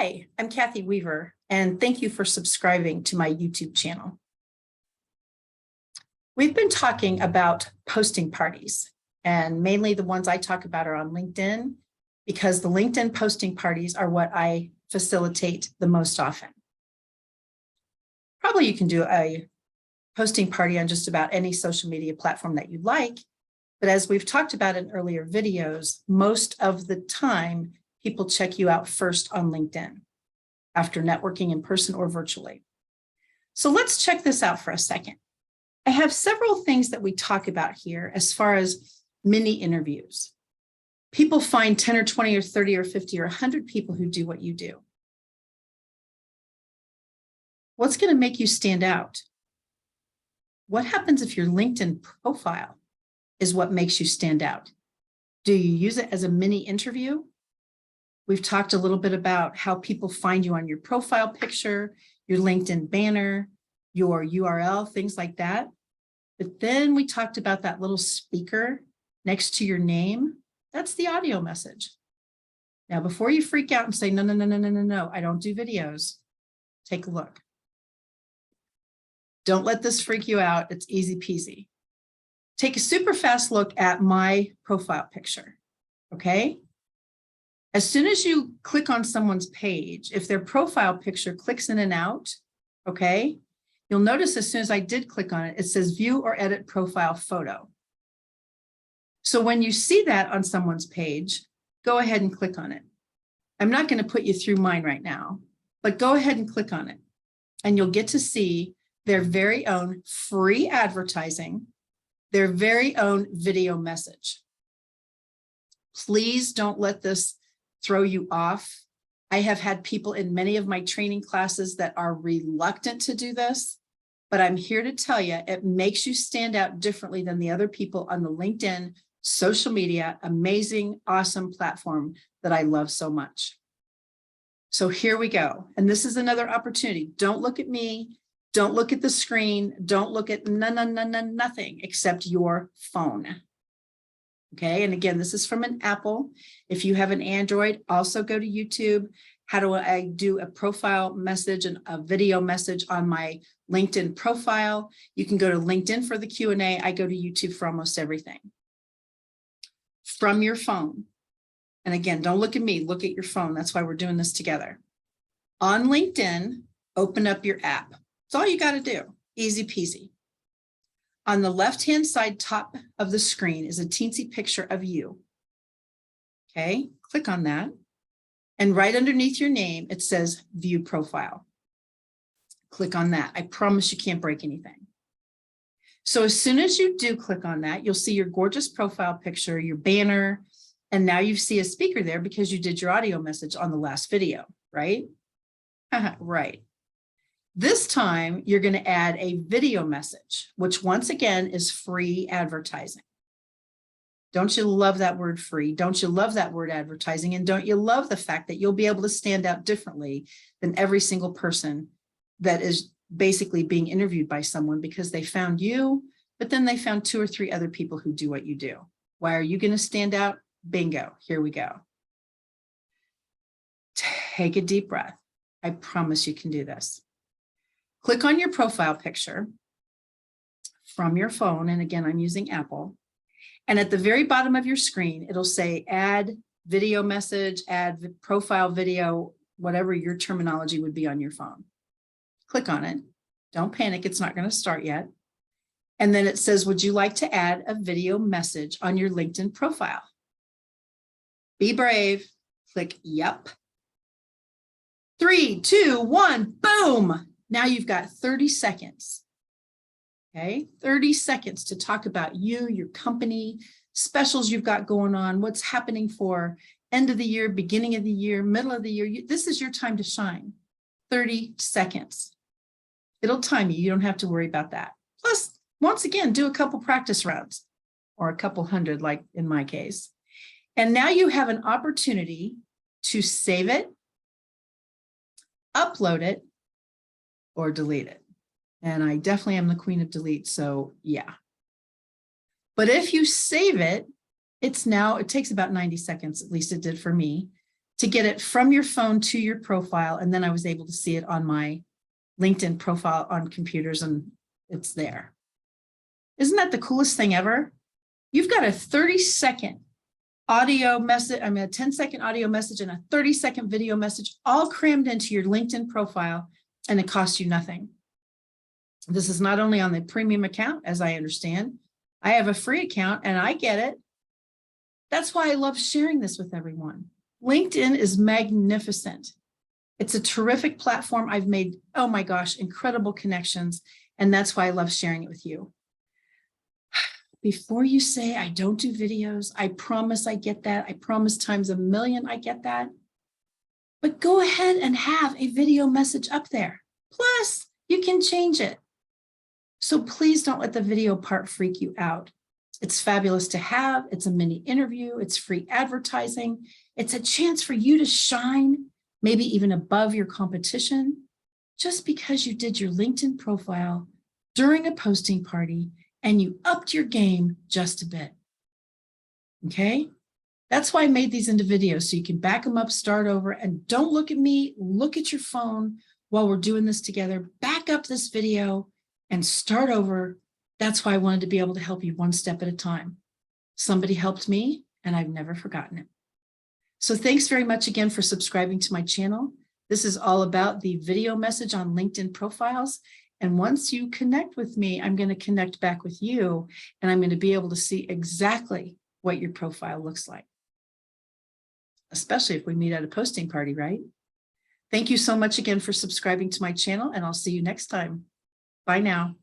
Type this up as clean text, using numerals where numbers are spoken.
Hi, I'm Kathy Weaver, and thank you for subscribing to my YouTube channel. We've been talking about posting parties, and mainly the ones I talk about are on LinkedIn, because the LinkedIn posting parties are what I facilitate the most often. Probably you can do a posting party on just about any social media platform that you like, but as we've talked about in earlier videos, most of the time, people check you out first on LinkedIn after networking in person or virtually. So let's check this out for a second. I have several things that we talk about here as far as mini interviews. People find 10 or 20 or 30 or 50 or 100 people who do what you do. What's going to make you stand out? What happens if your LinkedIn profile is what makes you stand out? Do you use it as a mini interview? We've talked a little bit about how people find you on your profile picture, your LinkedIn banner, your URL, things like that. But then we talked about that little speaker next to your name. That's the audio message. Now, before you freak out and say, no, I don't do videos, take a look. Don't let this freak you out. It's easy peasy. Take a super fast look at my profile picture, okay? As soon as you click on someone's page, if their profile picture clicks in and out, okay, you'll notice as soon as I did click on it, it says view or edit profile photo. So when you see that on someone's page, go ahead and click on it. I'm not going to put you through mine right now, but go ahead and click on it and you'll get to see their very own free advertising, their very own video message. Please don't let this throw you off. I have had people in many of my training classes that are reluctant to do this, but I'm here to tell you, it makes you stand out differently than the other people on the LinkedIn social media, amazing, awesome platform that I love so much. So here we go. And this is another opportunity. Don't look at me. Don't look at the screen. Don't look at nothing except your phone. Okay, and again, this is from an Apple. If you have an Android, also go to YouTube. How do I do a profile message and a video message on my LinkedIn profile? You can go to LinkedIn for the Q&A. I go to YouTube for almost everything. From your phone. And again, don't look at me, look at your phone. That's why we're doing this together. On LinkedIn, open up your app. That's all you got to do. Easy peasy. On the left-hand side top of the screen is a teensy picture of you. Okay, click on that. And right underneath your name, it says View Profile. Click on that. I promise you can't break anything. So as soon as you do click on that, you'll see your gorgeous profile picture, your banner, and now you see a speaker there because you did your audio message on the last video, right? Right. This time, you're going to add a video message, which once again is free advertising. Don't you love that word free? Don't you love that word advertising? And don't you love the fact that you'll be able to stand out differently than every single person that is basically being interviewed by someone because they found you, but then they found 2 or 3 other people who do what you do. Why are you going to stand out? Bingo. Here we go. Take a deep breath. I promise you can do this. Click on your profile picture from your phone. And again, I'm using Apple. And at the very bottom of your screen, it'll say add video message, add profile video, whatever your terminology would be on your phone. Click on it. Don't panic. It's not going to start yet. And then it says, would you like to add a video message on your LinkedIn profile? Be brave. Click yep. 3, 2, 1, boom. Now you've got 30 seconds, okay? 30 seconds to talk about you, your company, specials you've got going on, what's happening for end of the year, beginning of the year, middle of the year. This is your time to shine. 30 seconds. It'll time you. You don't have to worry about that. Plus, once again, do a couple practice rounds or a couple hundred, like in my case. And now you have an opportunity to save it, upload it, or delete it. And I definitely am the queen of delete, so yeah. But if you save it, it takes about 90 seconds, at least it did for me, to get it from your phone to your profile. And then I was able to see it on my LinkedIn profile on computers, and it's there. Isn't that the coolest thing ever? You've got a 30-second audio message, a 10-second audio message and a 30-second video message all crammed into your LinkedIn profile, and it costs you nothing. This is not only on the premium account, as I understand. I have a free account and I get it. That's why I love sharing this with everyone. LinkedIn is magnificent. It's a terrific platform. I've made, oh my gosh, incredible connections. And that's why I love sharing it with you. Before you say I don't do videos, I promise I get that. I promise times a million I get that. But go ahead and have a video message up there. Plus, you can change it. So please don't let the video part freak you out. It's fabulous to have. It's a mini interview. It's free advertising. It's a chance for you to shine, maybe even above your competition, just because you did your LinkedIn profile during a posting party and you upped your game just a bit. Okay? That's why I made these into videos, so you can back them up, start over, and don't look at me, look at your phone while we're doing this together. Back up this video and start over. That's why I wanted to be able to help you one step at a time. Somebody helped me, and I've never forgotten it. So thanks very much again for subscribing to my channel. This is all about the video message on LinkedIn profiles. And once you connect with me, I'm going to connect back with you, and I'm going to be able to see exactly what your profile looks like, especially if we meet at a posting party, right? Thank you so much again for subscribing to my channel, and I'll see you next time. Bye now.